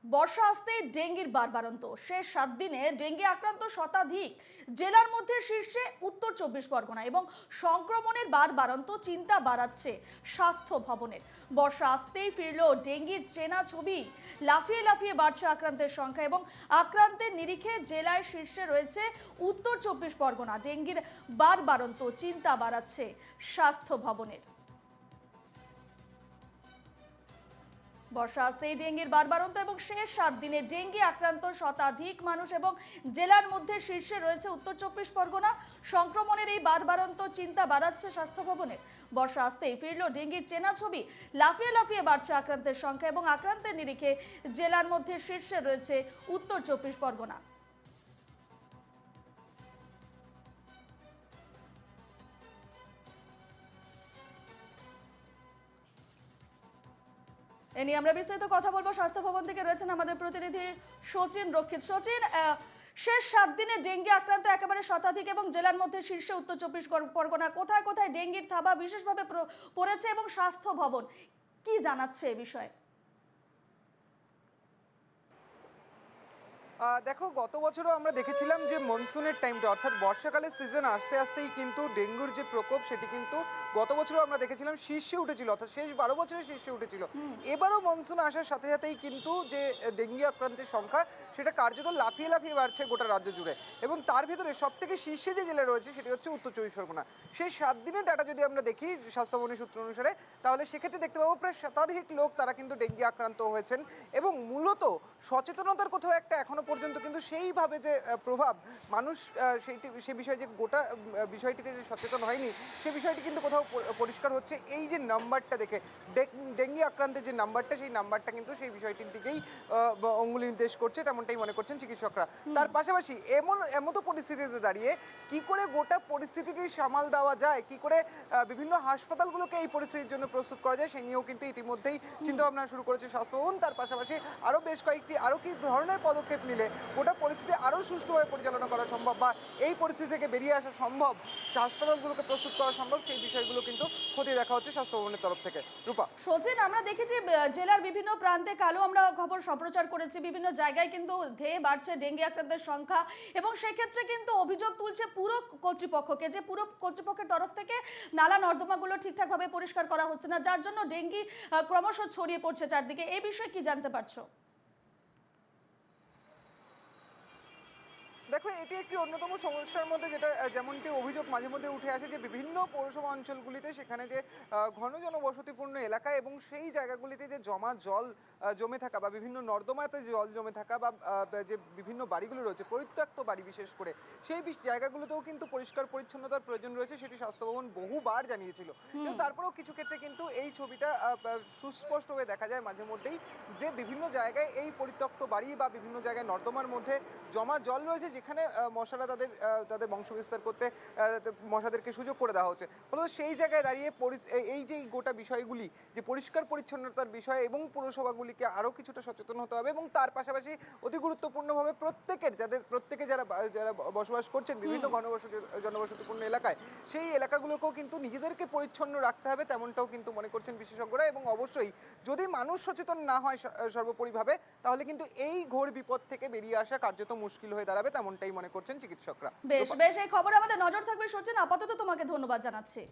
বর্ষা আসতেই ডেঙ্গির বাড়বাড়ন্ত। শেষ 7 দিনে ডেঙ্গি আক্রান্ত শতাধিক। জেলার মধ্যে শীর্ষে উত্তর 24 পরগনা এবং সংক্রমণের বাড়বাড়ন্ত চিন্তা বাড়াচ্ছে স্বাস্থ্য ভবনের। বর্ষা আসতেই ফিরল ডেঙ্গির চেনা ছবি। লাফিয়ে লাফিয়ে বাড়ছে আক্রান্তের সংখ্যা এবং আক্রান্তের নিরিখে জেলায় শীর্ষে রয়েছে উত্তর 24 পরগনা। ডেঙ্গির বাড়বাড়ন্ত চিন্তা বাড়াচ্ছে স্বাস্থ্য ভবনের। বর্ষা আসতেই ডেঙ্গির বাড়বাড়ন্ত এবং শেষ 7 দিনে ডেঙ্গি আক্রান্ত শতাধিক মানুষ এবং জেলার মধ্যে শীর্ষে রয়েছে উত্তর 24 পরগনা। সংক্রমণের এই বাড়বাড়ন্ত চিন্তা বাড়াচ্ছে স্বাস্থ্য ভবনের। বর্ষা আসতেই ফিরল ডেঙ্গির চেনা ছবি। লাফিয়ে লাফিয়ে বাড়ছে আক্রান্তের সংখ্যা এবং আক্রান্তের নিরিখে জেলার মধ্যে শীর্ষে রয়েছে উত্তর 24 পরগনা। এ নিয়ে আমরা বিস্তারিত কথা বলবো। স্বাস্থ্য ভবন থেকে রয়েছেন আমাদের প্রতিনিধি সচিন রক্ষিত। সচিন, শেষ 7 দিনে ডেঙ্গি আক্রান্ত একেবারে শতাধিক এবং জেলার মধ্যে শীর্ষে উত্তর 24 পরগনা। কোথায় কোথায় ডেঙ্গির থাবা বিশেষভাবে পড়েছে এবং স্বাস্থ্য ভবন কি জানাচ্ছে এ বিষয়ে? দেখো, গত বছরও আমরা দেখেছিলাম যে মনসুনের টাইমটা অর্থাৎ বর্ষাকালের সিজন আসতে আসতেই কিন্তু ডেঙ্গুর যে প্রকোপ সেটি কিন্তু গত বছরও আমরা দেখেছিলাম শীর্ষে উঠেছিল, অর্থাৎ শেষ 12 বছরে শীর্ষে উঠেছিল। এবারও মনসুন আসার সাথে সাথেই কিন্তু যে ডেঙ্গি আক্রান্তের সংখ্যা সেটা কার্যত লাফিয়ে লাফিয়ে বাড়ছে গোটা রাজ্য জুড়ে। এবং তার ভিতরে সব থেকে শীর্ষে যে জেলা রয়েছে সেটি হচ্ছে উত্তর 24 পরগনা। সেই 7 দিনের ডাটা যদি আমরা দেখি স্বাস্থ্য ভবনের সূত্র অনুসারে, তাহলে সেক্ষেত্রে দেখতে পাবো প্রায় শতাধিক লোক তারা কিন্তু ডেঙ্গি আক্রান্ত হয়েছেন। এবং মূলত সচেতনতার কোথাও একটা এখনো পর্যন্ত কিন্তু সেইভাবে যে প্রভাব মানুষ সে বিষয়ে যে গোটা বিষয়টিতে যে সচেতন হয়নি সে বিষয়টি কিন্তু কোথাও পরিষ্কার হচ্ছে এই যে নাম্বারটা দেখে। ডেঙ্গি আক্রান্তের যে নাম্বারটা সেই নাম্বারটা কিন্তু সেই বিষয়টির দিকেই অঙ্গুলি নির্দেশ করছে, তেমনটাই মনে করছেন চিকিৎসকরা। তার পাশাপাশি এমতো পরিস্থিতিতে দাঁড়িয়ে কি করে গোটা পরিস্থিতিটি সামাল দেওয়া যায়, কি করে বিভিন্ন হাসপাতালগুলোকে এই পরিস্থিতির জন্য প্রস্তুত করা যায়, সে নিয়েও কিন্তু ইতিমধ্যেই চিন্তাভাবনা শুরু করেছে স্বাস্থ্য ভবন। তার পাশাপাশি আরও বেশ কয়েকটি কি ধরনের পদক্ষেপ নিলে গোটা পরিস্থিতি আরও সুষ্ঠুভাবে পরিচালনা করা সম্ভব বা এই পরিস্থিতি থেকে বেরিয়ে আসা সম্ভব, হাসপাতালগুলোকে প্রস্তুত করা সম্ভব, সেই বিষয়গুলো কিন্তু খতিয়ে দেখা হচ্ছে স্বাস্থ্য ভবনের তরফ থেকে। রূপা, সচিন, আমরা দেখেছি জেলার বিভিন্ন প্রান্তে কালো আমরা খবর সম্প্রচার করেছি, বিভিন্ন জায়গায় কিন্তু ধেয়ে বাড়ছে ডেঙ্গি আক্রান্তের সংখ্যা এবং সেক্ষেত্রে কিন্তু অভিযোগ তুলছে পুরো কর্তৃপক্ষকে যে পুরো কর্তৃপক্ষের তরফ থেকে নালা নর্দমাগুলো ঠিকঠাকভাবে পরিষ্কার করা হচ্ছে না, যার জন্য ডেঙ্গি ক্রমশ ছড়িয়ে পড়ছে চারদিকে। এই বিষয়ে কি জানতে পারছো? দেখো, এটি একটি অন্যতম সমস্যার মধ্যে, যেটা যেমনটি অভিযোগ মাঝে মধ্যে উঠে আসে যে বিভিন্ন পৌরসভা অঞ্চলগুলিতে সেখানে যে ঘন জনবসতিপূর্ণ এলাকা এবং সেই জায়গাগুলিতে যে জল জমে থাকা বা বিভিন্ন নর্দমাতে জল জমে থাকা বা যে বিভিন্ন বাড়িগুলো রয়েছে, পরিত্যক্ত বাড়ি বিশেষ করে, সেই জায়গাগুলোতেও কিন্তু পরিষ্কার পরিচ্ছন্নতার প্রয়োজন রয়েছে, সেটি স্বাস্থ্য ভবন বহুবার জানিয়েছিল। কিন্তু তারপরেও কিছু ক্ষেত্রে কিন্তু এই ছবিটা সুস্পষ্টভাবে দেখা যায় মাঝে মধ্যেই যে বিভিন্ন জায়গায় এই পরিত্যক্ত বাড়ি বা বিভিন্ন জায়গায় নর্দমার মধ্যে জমা জল রয়েছে, যেখানে মশারা তাদের বংশ বিস্তার করতে মশাদেরকে সুযোগ করে দেওয়া হচ্ছে। ফলে সেই জায়গায় দাঁড়িয়ে এই যে গোটা বিষয়গুলি, যে পরিষ্কার পরিচ্ছন্নতার বিষয় এবং পৌরসভাগুলিকে আরও কিছুটা সচেতন হতে হবে এবং তার পাশাপাশি অতি গুরুত্বপূর্ণভাবে প্রত্যেকে যারা বসবাস করছেন বিভিন্ন জনবসতিপূর্ণ এলাকায়, সেই এলাকাগুলোকেও কিন্তু নিজেদেরকে পরিচ্ছন্ন রাখতে হবে, তেমনটাও কিন্তু মনে করছেন বিশেষজ্ঞরা। এবং অবশ্যই যদি মানুষ সচেতন না হয় সর্বোপরিভাবে, তাহলে কিন্তু এই ঘোর বিপদ থেকে বেরিয়ে আসা কার্যত মুশকিল হয়ে দাঁড়াবে, তেমনটাই মনে করছেন চিকিৎসকরা। বেশ বেশ, এই খবরে আমাদের নজর থাকবে সচিন। আপাতত তোমাকে ধন্যবাদ জানাচ্ছি।